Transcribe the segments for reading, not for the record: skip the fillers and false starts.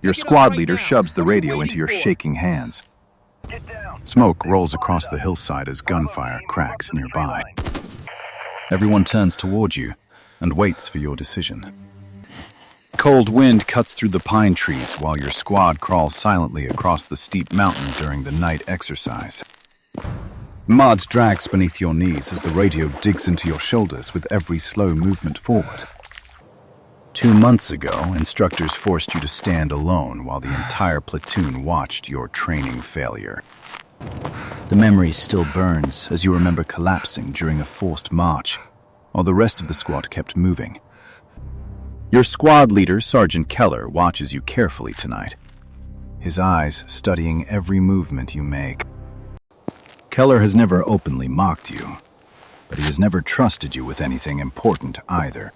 Your squad leader shoves the radio into your shaking hands. Smoke rolls across the hillside as gunfire cracks nearby. Everyone turns toward you and waits for your decision. Cold wind cuts through the pine trees while your squad crawls silently across the steep mountain during the night exercise. Mud drags beneath your knees as the radio digs into your shoulders with every slow movement forward. 2 months ago, instructors forced you to stand alone while the entire platoon watched your training failure. The memory still burns as you remember collapsing during a forced march, while the rest of the squad kept moving. Your squad leader, Sergeant Keller, watches you carefully tonight, his eyes studying every movement you make. Keller has never openly mocked you, but he has never trusted you with anything important either.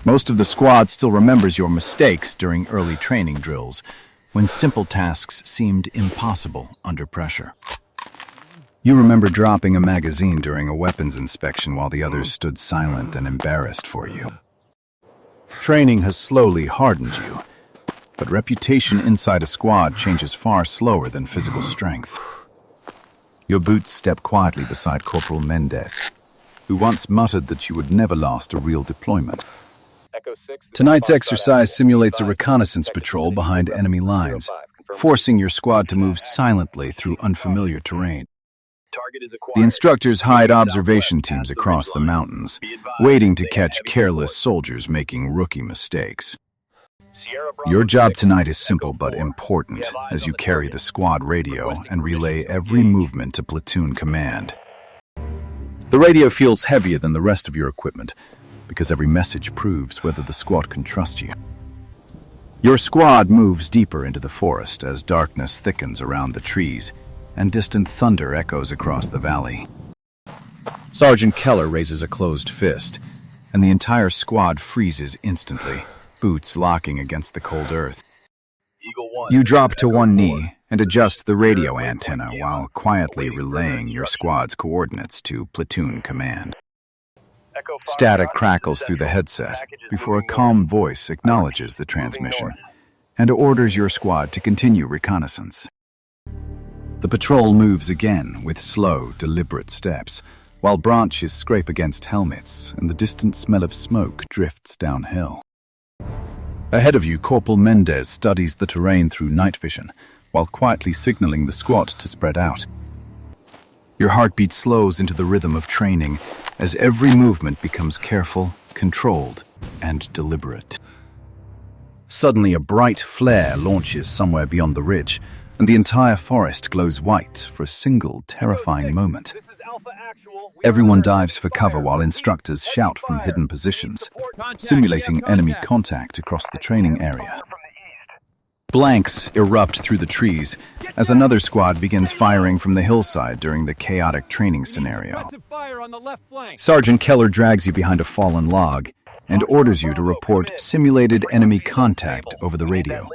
Most of the squad still remembers your mistakes during early training drills, when simple tasks seemed impossible under pressure. You remember dropping a magazine during a weapons inspection while the others stood silent and embarrassed for you. Training has slowly hardened you, but reputation inside a squad changes far slower than physical strength. Your boots step quietly beside Corporal Mendez, who once muttered that you would never last a real deployment. Tonight's exercise simulates a reconnaissance patrol behind enemy lines, forcing your squad to move silently through unfamiliar terrain. The instructors hide observation teams across the mountains, waiting to catch careless soldiers making rookie mistakes. Your job tonight is simple but important as you carry the squad radio and relay every movement to platoon command. The radio feels heavier than the rest of your equipment because every message proves whether the squad can trust you. Your squad moves deeper into the forest as darkness thickens around the trees and distant thunder echoes across the valley. Sergeant Keller raises a closed fist, and the entire squad freezes instantly, boots locking against the cold earth. You drop to one knee and adjust the radio antenna while quietly relaying your squad's coordinates to platoon command. Static crackles through the headset before a calm voice acknowledges the transmission and orders your squad to continue reconnaissance. The patrol moves again with slow, deliberate steps, while branches scrape against helmets and the distant smell of smoke drifts downhill. Ahead of you, Corporal Mendez studies the terrain through night vision, while quietly signaling the squad to spread out. Your heartbeat slows into the rhythm of training as every movement becomes careful, controlled, and deliberate. Suddenly, a bright flare launches somewhere beyond the ridge, and the entire forest glows white for a single terrifying moment. Everyone dives for cover while instructors shout from hidden positions, simulating enemy contact across the training area. Blanks erupt through the trees as another squad begins firing from the hillside during the chaotic training scenario. Sergeant Keller drags you behind a fallen log and orders you to report simulated enemy contact over the radio.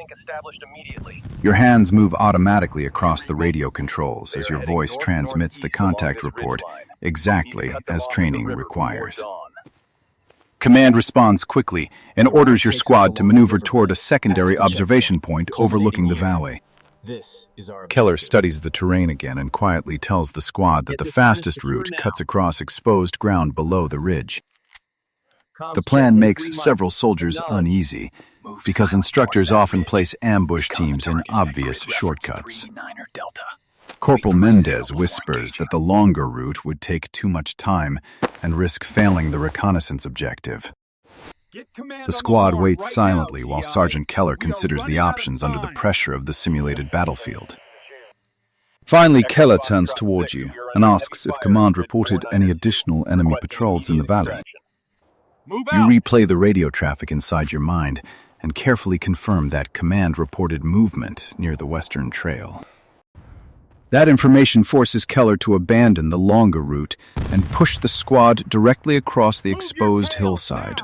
Your hands move automatically across the radio controls as your voice transmits the contact report exactly as training requires. Command responds quickly and orders your squad to maneuver toward a secondary observation point overlooking the valley. Keller studies the terrain again and quietly tells the squad that the fastest route cuts across exposed ground below the ridge. The plan makes several soldiers uneasy because instructors often place ambush teams in obvious shortcuts. Corporal Mendez whispers that the longer route would take too much time and risk failing the reconnaissance objective. The squad waits silently while Sergeant Keller considers the options under the pressure of the simulated battlefield. Finally, Keller turns toward you and asks if command reported any additional enemy patrols in the valley. You replay the radio traffic inside your mind and carefully confirm that command reported movement near the Western Trail. That information forces Keller to abandon the longer route and push the squad directly across the exposed hillside.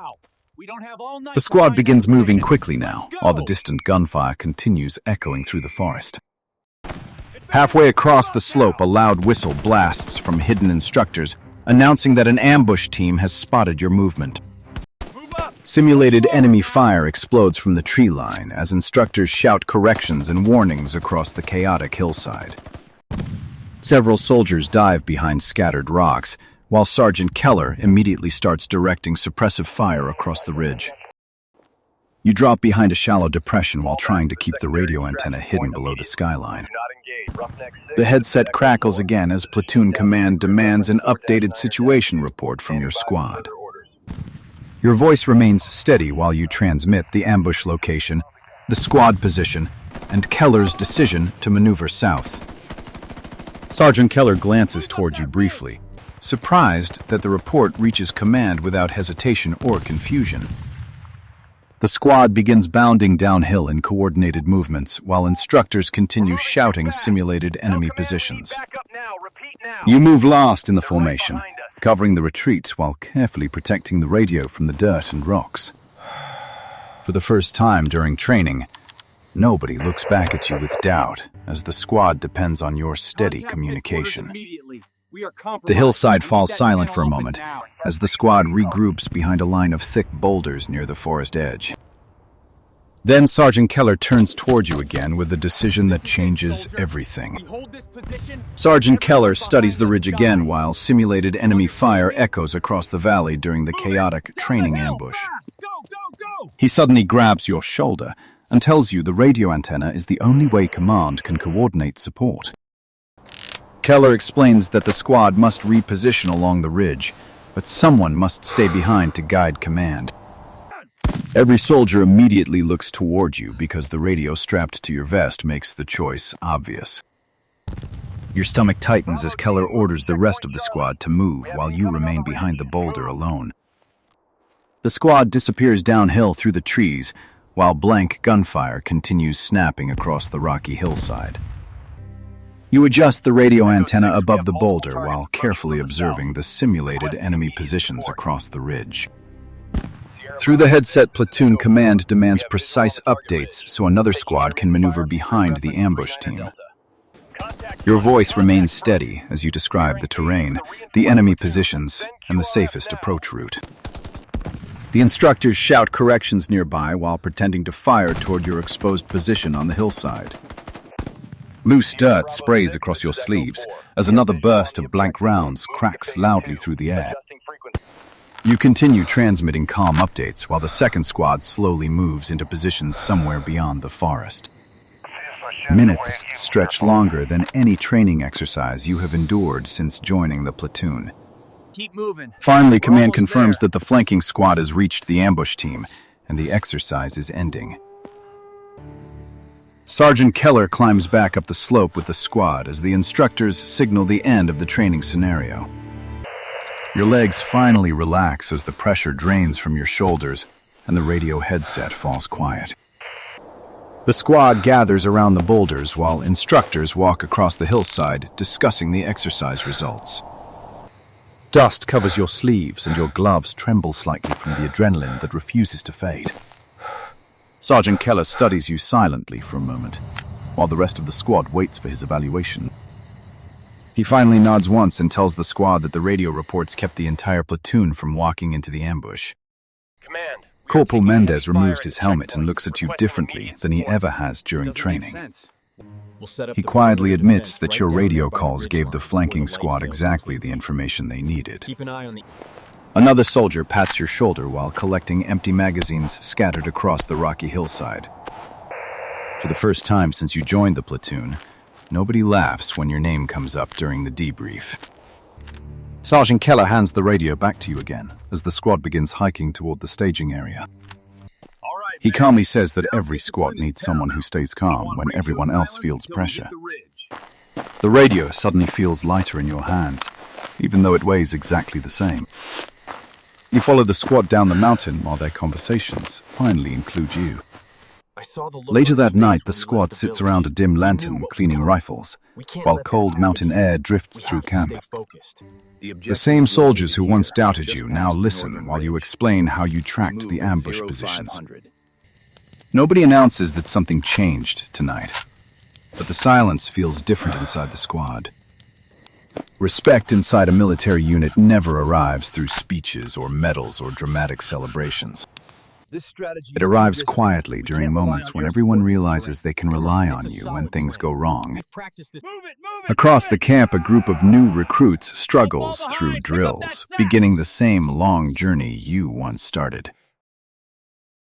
The squad begins moving quickly now, while the distant gunfire continues echoing through the forest. Halfway across the slope, a loud whistle blasts from hidden instructors, announcing that an ambush team has spotted your movement. Simulated enemy fire explodes from the tree line as instructors shout corrections and warnings across the chaotic hillside. Several soldiers dive behind scattered rocks, while Sergeant Keller immediately starts directing suppressive fire across the ridge. You drop behind a shallow depression while trying to keep the radio antenna hidden below the skyline. The headset crackles again as platoon command demands an updated situation report from your squad. Your voice remains steady while you transmit the ambush location, the squad position, and Keller's decision to maneuver south. Sergeant Keller glances toward you briefly, surprised that the report reaches command without hesitation or confusion. The squad begins bounding downhill in coordinated movements while instructors continue shouting simulated enemy positions. You move last in the formation, covering the retreat while carefully protecting the radio from the dirt and rocks. For the first time during training, nobody looks back at you with doubt, as the squad depends on your steady communication. The hillside falls silent for a moment, as the squad regroups behind a line of thick boulders near the forest edge. Then Sergeant Keller turns toward you again with a decision that changes everything. Sergeant Keller studies the ridge again while simulated enemy fire echoes across the valley during the chaotic training ambush. He suddenly grabs your shoulder and tells you the radio antenna is the only way command can coordinate support. Keller explains that the squad must reposition along the ridge, but someone must stay behind to guide command. Every soldier immediately looks toward you because the radio strapped to your vest makes the choice obvious. Your stomach tightens as Keller orders the rest of the squad to move while you remain behind the boulder alone. The squad disappears downhill through the trees, while blank gunfire continues snapping across the rocky hillside. You adjust the radio antenna above the boulder while carefully observing the simulated enemy positions across the ridge. Through the headset, platoon command demands precise updates so another squad can maneuver behind the ambush team. Your voice remains steady as you describe the terrain, the enemy positions, and the safest approach route. The instructors shout corrections nearby while pretending to fire toward your exposed position on the hillside. Loose dirt sprays across your sleeves as another burst of blank rounds cracks loudly through the air. You continue transmitting calm updates while the second squad slowly moves into positions somewhere beyond the forest. Minutes stretch longer than any training exercise you have endured since joining the platoon. Keep moving. Finally, command confirms that the flanking squad has reached the ambush team, and the exercise is ending. Sergeant Keller climbs back up the slope with the squad as the instructors signal the end of the training scenario. Your legs finally relax as the pressure drains from your shoulders, and the radio headset falls quiet. The squad gathers around the boulders while instructors walk across the hillside discussing the exercise results. Dust covers your sleeves and your gloves tremble slightly from the adrenaline that refuses to fade. Sergeant Keller studies you silently for a moment, while the rest of the squad waits for his evaluation. He finally nods once and tells the squad that the radio reports kept the entire platoon from walking into the ambush. Command. Corporal Mendez removes his helmet and looks at you differently than he ever has during training. He quietly admits that your radio calls gave the flanking squad exactly the information they needed. Another soldier pats your shoulder while collecting empty magazines scattered across the rocky hillside. For the first time since you joined the platoon, nobody laughs when your name comes up during the debrief. Sergeant Keller hands the radio back to you again as the squad begins hiking toward the staging area. He calmly says that every squad needs someone who stays calm when everyone else feels pressure. The radio suddenly feels lighter in your hands, even though it weighs exactly the same. You follow the squad down the mountain while their conversations finally include you. Later that night, the squad sits around a dim lantern cleaning rifles, while cold mountain air drifts through camp. The same soldiers who once doubted you now listen while you explain how you tracked the ambush positions. Nobody announces that something changed tonight, but the silence feels different inside the squad. Respect inside a military unit never arrives through speeches or medals or dramatic celebrations. This strategy It is too arrives risky. quietly We during can't rely moments on when your everyone support, Mr. realizes Ray. they can rely on It's a you solid when things plan. go wrong. We've practiced this. Move it! Across the camp, a group of new recruits struggles Don't fall through behind. Pick up that drills, sack. beginning the same long journey you once started.